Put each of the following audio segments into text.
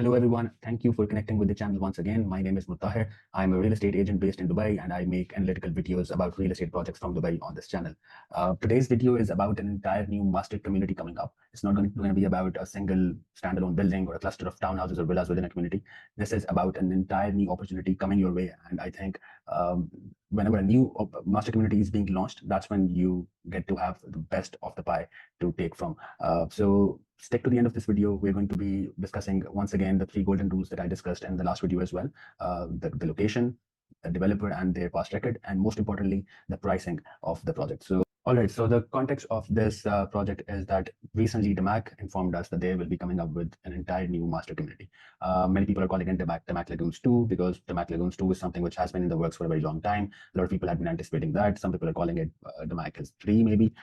Hello everyone, thank you for connecting with the channel once again. My name is Mutahir. I'm a real estate agent based in Dubai and I make analytical videos about real estate projects from Dubai on this channel. Today's video is about an entire new master community coming up. It's not going to be about a single standalone building or a cluster of townhouses or villas within a community. This is about an entire new opportunity coming your way, and I think whenever a new master community is being launched, that's when you get to have the best of the pie to take from. So stick to the end of this video. We're going to be discussing once again the three golden rules that I discussed in the last video as well. The location, the developer and their past record, and most importantly, the pricing of the project. So all right, so the context of this project is that recently Damac informed us that they will be coming up with an entire new master community. Many people are calling it Damac Lagoons 2 because Damac Lagoons 2 is something which has been in the works for a very long time. A lot of people have been anticipating that. Some people are calling it Damac is 3 maybe.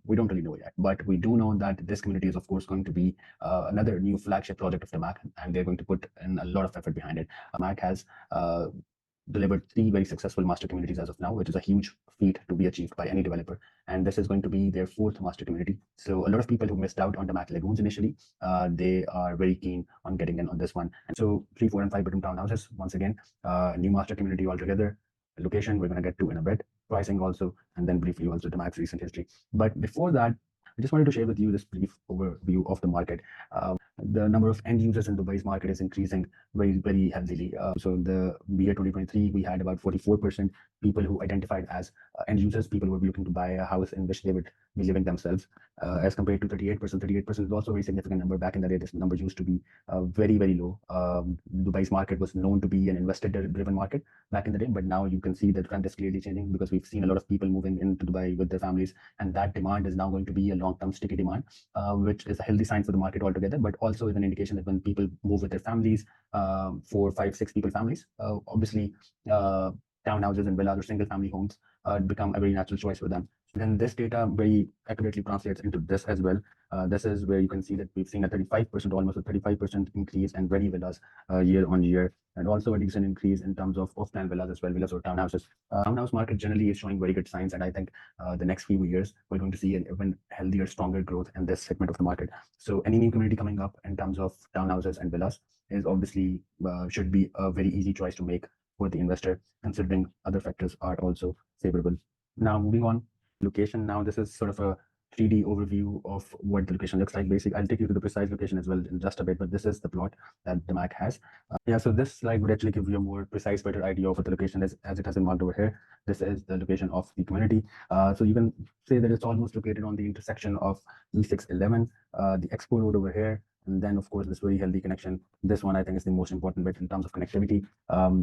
We don't really know yet, but we do know that this community is of course going to be another new flagship project of Damac, and they're going to put in a lot of effort behind it. Damac has delivered 3 very successful master communities as of now, which is a huge feat to be achieved by any developer. And this is going to be their 4th master community. So a lot of people who missed out on Damac Lagoons initially, they are very keen on getting in on this one. And so 3, 4, and 5 bedroom townhouses, once again, new master community altogether. Location, we're going to get to in a bit. Pricing also, and then briefly also Damac's recent history. But before that, I just wanted to share with you this brief overview of the market. The number of end users in Dubai's market is increasing very, very healthily. So in the year 2023, we had about 44% people who identified as end users, people who were looking to buy a house in which they would be living themselves, as compared to 38%. 38% is also a very significant number. Back in the day, this number used to be very, very low. Dubai's market was known to be an investor-driven market back in the day, but now you can see the trend is clearly changing because we've seen a lot of people moving into Dubai with their families, and that demand is now going to be a long-term sticky demand, which is a healthy sign for the market altogether, but also is an indication that when people move with their families, 4, 5, 6 people families, obviously townhouses and villas or single family homes become a very natural choice for them. Then this data very accurately translates into this as well. This is where you can see that we've seen a 35%, almost a 35% increase in ready villas year on year, and also a decent increase in terms of off-plan villas as well, villas or townhouses. Townhouse market generally is showing very good signs, and I think the next few years we're going to see an even healthier, stronger growth in this segment of the market. So any new community coming up in terms of townhouses and villas is obviously should be a very easy choice to make for the investor, considering other factors are also favorable. Now moving on, location. Now this is sort of a 3D overview of what the location looks like. Basically, I'll take you to the precise location as well in just a bit, but this is the plot that Damac has. Yeah, so this slide would actually give you a more precise, better idea of what the location is, as it has been marked over here. This is the location of the community. So you can say that it's almost located on the intersection of E611, the Expo Road over here, and then of course this very healthy connection. This one I think is the most important bit in terms of connectivity,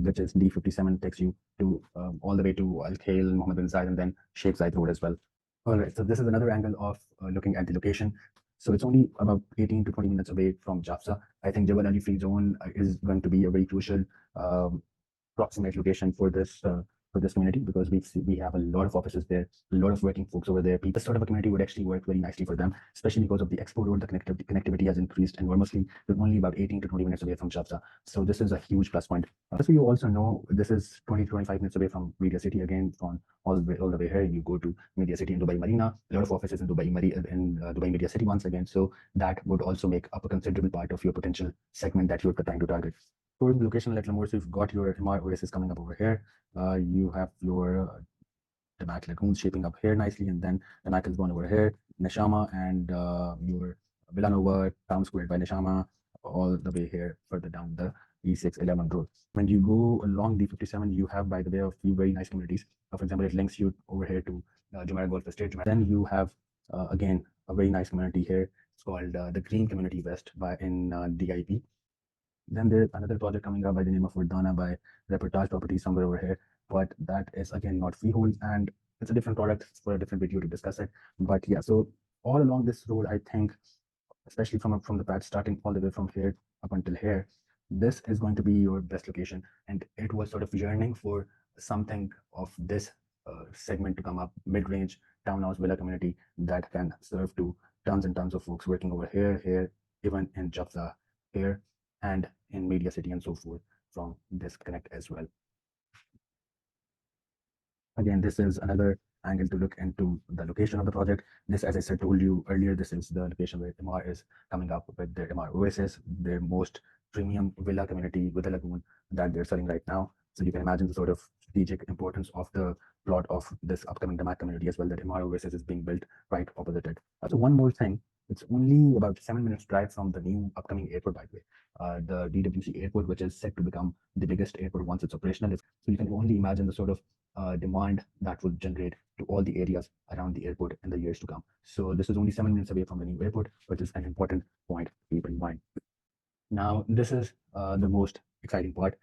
which is D57 takes you to all the way to Al Khail, Mohammed bin Zayed, and then Sheikh Zayed Road as well. All right, so this is another angle of looking at the location. So it's only about 18 to 20 minutes away from Jafza. I think Jebel Ali Free Zone is going to be a very crucial proximate location for this community, because we have a lot of offices there, a lot of working folks over there. People, this sort of a community would actually work very nicely for them, especially because of the Expo Road. The connectivity has increased enormously. We're only about 18 to 20 minutes away from Jafza. So this is a huge plus point. So you also know this is 20 to 25 minutes away from Media City. Again, from all the way here, you go to Media City in Dubai Marina. A lot of offices in Dubai Media City once again. So that would also make up a considerable part of your potential segment that you're trying to target. For the location, let more. So you've got your MR Oasis coming up over here. You have your Damac Lagoons shaping up here nicely, and then Damac is going over here, Neshama, and your Villanova Town Square by Neshama, all the way here further down the E611 road. When you go along D57, you have, by the way, a few very nice communities. For example, it links you over here to Jumeirah Golf Estate. Then you have again a very nice community here. It's called the Green Community West in DIP. Then there's another project coming up by the name of Verdana by Reportage Properties somewhere over here, but that is again not freehold, and it's a different product for a different video to discuss it. But yeah, so all along this road, I think, especially from the patch starting all the way from here up until here, this is going to be your best location, and it was sort of yearning for something of this segment to come up, mid-range townhouse villa community that can serve to tons and tons of folks working over here, even in Jafza here, and in Media City and so forth from this connect as well. Again, this is another angle to look into the location of the project. This, as I said, told you earlier, this is the location where MR is coming up with their MR Oasis, their most premium villa community with a lagoon that they're selling right now. So you can imagine the sort of strategic importance of the plot of this upcoming Damac community as well, that Emirates Road is being built right opposite it. So one more thing, it's only about 7 minutes drive from the new upcoming airport, by the way, the DWC airport, which is set to become the biggest airport once it's operational. So you can only imagine the sort of demand that would generate to all the areas around the airport in the years to come. So this is only 7 minutes away from the new airport, which is an important point to keep in mind. Now, this is the most exciting part,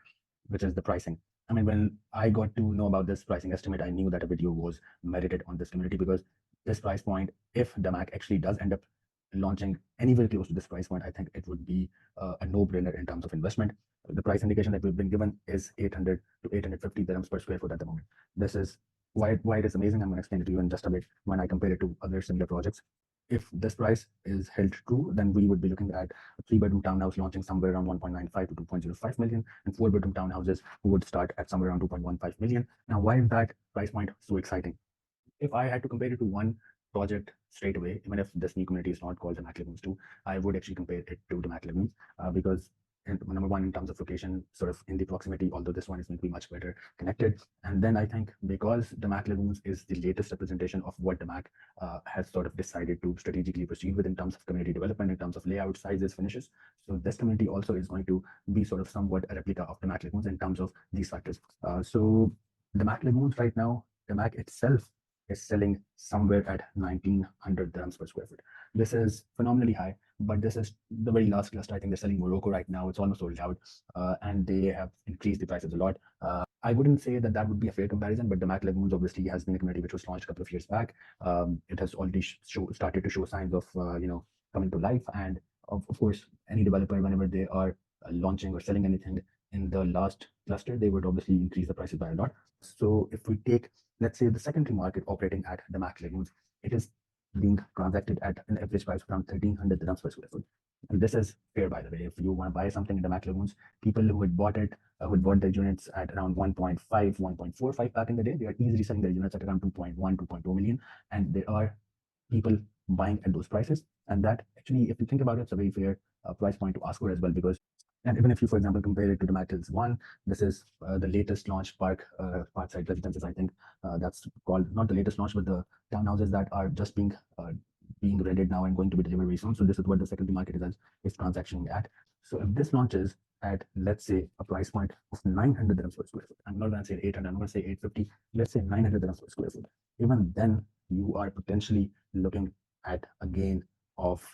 which is the pricing. I mean, when I got to know about this pricing estimate, I knew that a video was merited on this community, because this price point, if Damac actually does end up launching anywhere close to this price point, I think it would be a no-brainer in terms of investment. The price indication that we've been given is 800 to 850 dirhams per square foot at the moment. This is why it is amazing. I'm going to explain it to you in just a bit when I compare it to other similar projects. If this price is held true, then we would be looking at a 3-bedroom townhouse launching somewhere around 1.95 to 2.05 million, and 4-bedroom townhouses would start at somewhere around 2.15 million. Now, why is that price point so exciting? If I had to compare it to one project straight away, even if this new community is not called Damac Lagoons 2, I would actually compare it to Damac Lagoons, because number one, in terms of location, sort of in the proximity, although this one is going to be much better connected. And then I think because Damac Lagoons is the latest representation of what Damac has sort of decided to strategically proceed with in terms of community development, in terms of layout, sizes, finishes. So this community also is going to be sort of somewhat a replica of Damac Lagoons in terms of these factors. So Damac Lagoons right now, Damac itself is selling somewhere at 1900 dirhams per square foot. This is phenomenally high, but this is the very last cluster. I think they're selling Morocco right now. It's almost sold out, and they have increased the prices a lot. I wouldn't say that that would be a fair comparison, but Damac Lagoons obviously has been a community which was launched a couple of years back. It has already started to show signs of coming to life, and of course, any developer, whenever they are launching or selling anything in the last cluster, they would obviously increase the prices by a lot. So if we take, let's say, the secondary market operating at Damac Lagoons, it is being transacted at an average price of around 1300 dirhams per square foot. And this is fair, by the way. If you want to buy something in Damac Lagoons, people who had bought it, who had bought their units at around 1.5, 1.45 back in the day, they are easily selling their units at around 2.1, 2.2 million. And there are people buying at those prices. And that actually, if you think about it, it's a very fair price point to ask for as well, because and even if you, for example, compare it to the Matils 1, this is the latest launch parkside residences, I think that's called, not the latest launch, but the townhouses that are just being rented now and going to be delivered very soon. So this is what the secondary market is transactioning at. So if this launches at, let's say, a price point of 900 dirhams per square foot, I'm not going to say 800, I'm going to say 850, let's say 900 dirhams per square foot, even then you are potentially looking at a gain of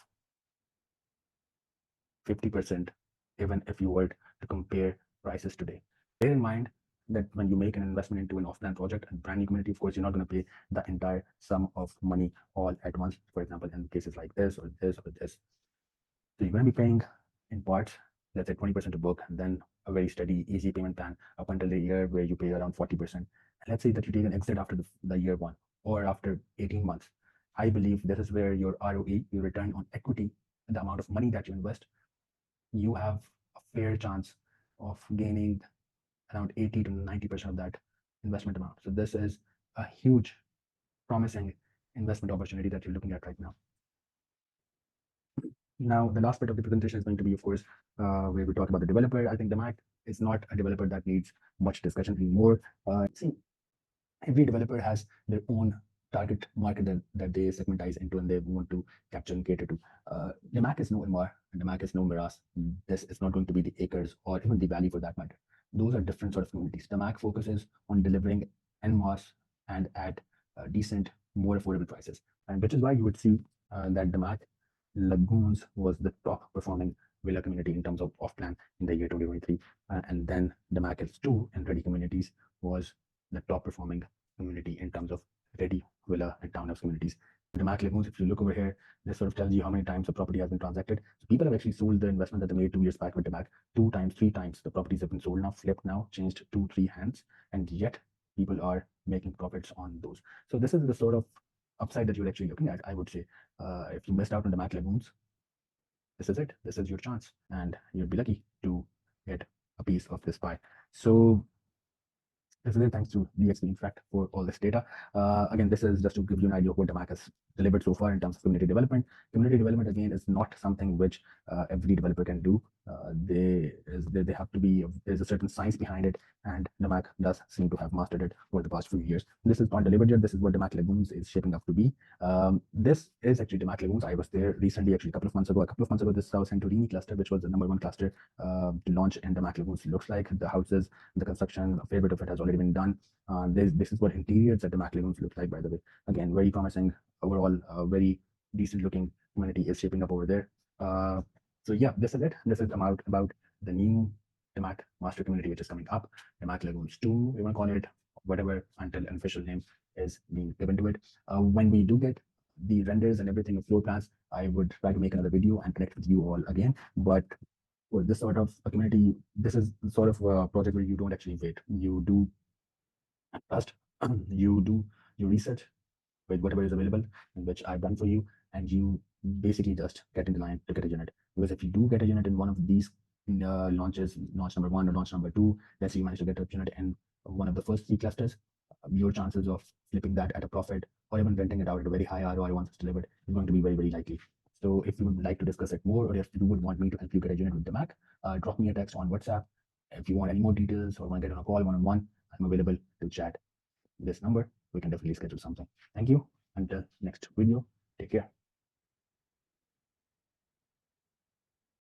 50%, even if you were to compare prices today. Bear in mind that when you make an investment into an off-plan project and brand new community, of course, you're not going to pay the entire sum of money all at once. For example, in cases like this or this or this. So you're going to be paying in parts, let's say 20% to book, and then a very steady, easy payment plan up until the year where you pay around 40%. And let's say that you take an exit after the year one or after 18 months. I believe this is where your ROE, your return on equity, the amount of money that you invest, you have a fair chance of gaining around 80 to 90% of that investment amount. So this is a huge, promising investment opportunity that you're looking at right now. Now, the last bit of the presentation is going to be, of course, where we talk about the developer. I think Damac is not a developer that needs much discussion anymore. See, every developer has their own target market that they segmentize into and they want to capture and cater to. Damac is no MR and Damac is no Miras. This is not going to be the acres or even the valley for that matter. Those are different sort of communities. Damac focuses on delivering en masse and at decent, more affordable prices. And which is why you would see that Damac Lagoons was the top performing villa community in terms of off-plan in the year 2023. And then Damac L2 and Ready Communities was the top performing community in terms of ready villa and townhouse communities. Damac Lagoons, if you look over here, this sort of tells you how many times the property has been transacted. So people have actually sold the investment that they made 2 years back with Damac 2 times, 3 times. The properties have been sold now, flipped now, changed 2, 3 hands, and yet people are making profits on those. So this is the sort of upside that you're actually looking at, I would say. If you missed out on Damac Lagoons, this is it. This is your chance, and you'll be lucky to get a piece of this pie. So this is it. Thanks to DXP Infract for all this data. Again, this is just to give you an idea of what Damac has delivered so far in terms of community development. Community development, again, is not something which every developer can do. they have to be, there's a certain science behind it, and Damac does seem to have mastered it over the past few years. This is not delivered yet. This is what Damac Lagoons is shaping up to be. This is actually Damac Lagoons. I was there recently, actually a couple of months ago. This South Santorini cluster, which was the #1 cluster to launch in Damac Lagoons. Looks like the houses, the construction, a fair bit of it has already been done. This is what interiors at Damac Lagoons look like, by the way. Again, very promising overall, very decent looking community is shaping up over there. So yeah, this is it. This is about the new Damac master community which is coming up. Damac Lagoons 2, we want to call it whatever until an official name is being given to it. When we do get the renders and everything of floor plans, I would try to make another video and connect with you all again. But for this sort of a community, this is sort of a project where you don't actually wait. You do trust, you do your research with whatever is available, which I've done for you, and you basically just get in the line to get a unit. Because if you do get a unit in one of these launches, launch #1 or launch #2, let's say you manage to get a unit in one of the first 3 clusters, your chances of flipping that at a profit or even renting it out at a very high ROI once it's delivered is going to be very, very likely. So if you would like to discuss it more, or if you would want me to help you get a unit with the Mac, drop me a text on WhatsApp. If you want any more details or want to get on a call one-on-one, I'm available to chat this number. We can definitely schedule something. Thank you. Until next video, take care.